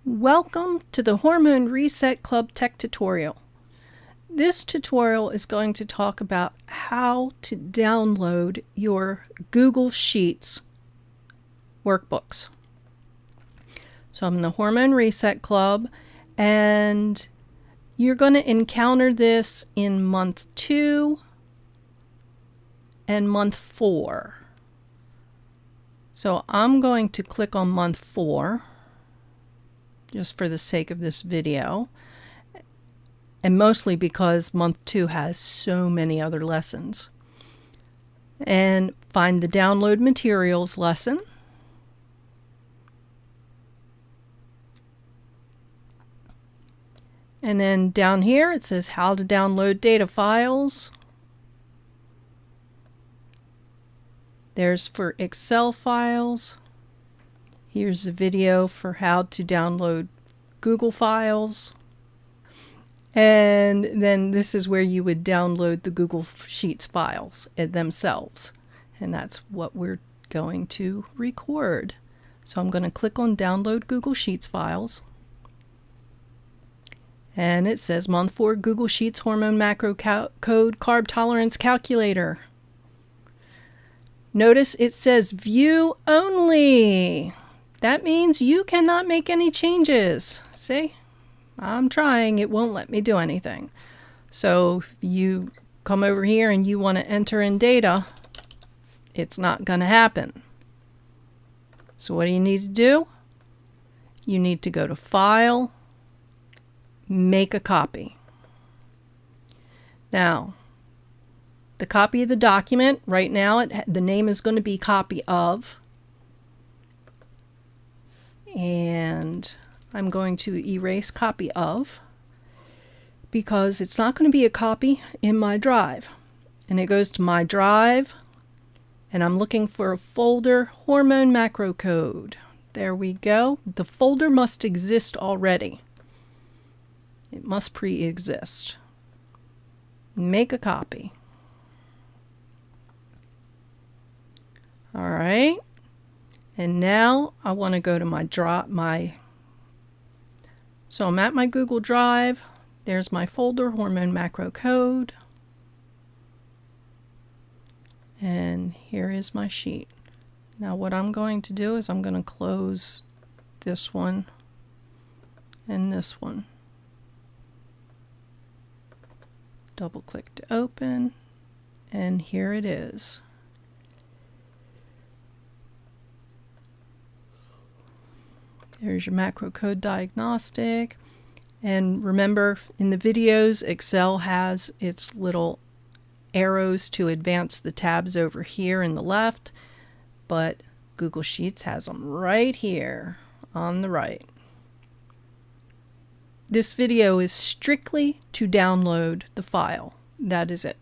Welcome to the Hormone Reset Club Tech tutorial. This tutorial is going to talk about how to download your Google Sheets workbooks. So I'm in the Hormone Reset Club, and you're going to encounter this in month 2 and month 4. So I'm going to click on month 4 just for the sake of this video, and mostly because month 2 has so many other lessons. And find the download materials lesson. And then down here it says how to download data files. There's for Excel files. Here's a video for how to download Google files. And then this is where you would download the Google Sheets files themselves. And that's what we're going to record. So I'm going to click on Download Google Sheets Files. And it says Month 4 Google Sheets Hormone Macro Code Carb Tolerance Calculator. Notice it says View Only. That means you cannot make any changes. See? I'm trying. It won't let me do anything. So if you come over here and you want to enter in data, it's not going to happen. So what do you need to do? You need to go to File, Make a Copy. Now, the copy of the document, right now the name is going to be Copy Of. And I'm going to erase Copy Of because it's not going to be a copy in my drive. And it goes to my drive, and I'm looking for a folder, Hormone Macro Code. There we go. The folder must exist already. It must pre-exist. Make a copy. All right. And now I want to go to so I'm at my Google Drive. There's my folder, Hormone Macro Code. And here is my sheet. Now what I'm going to do is I'm going to close this one and this one. Double click to open, and here it is. There's your macro code diagnostic. And remember, in the videos, Excel has its little arrows to advance the tabs over here in the left, but Google Sheets has them right here on the right. This video is strictly to download the file. That is it.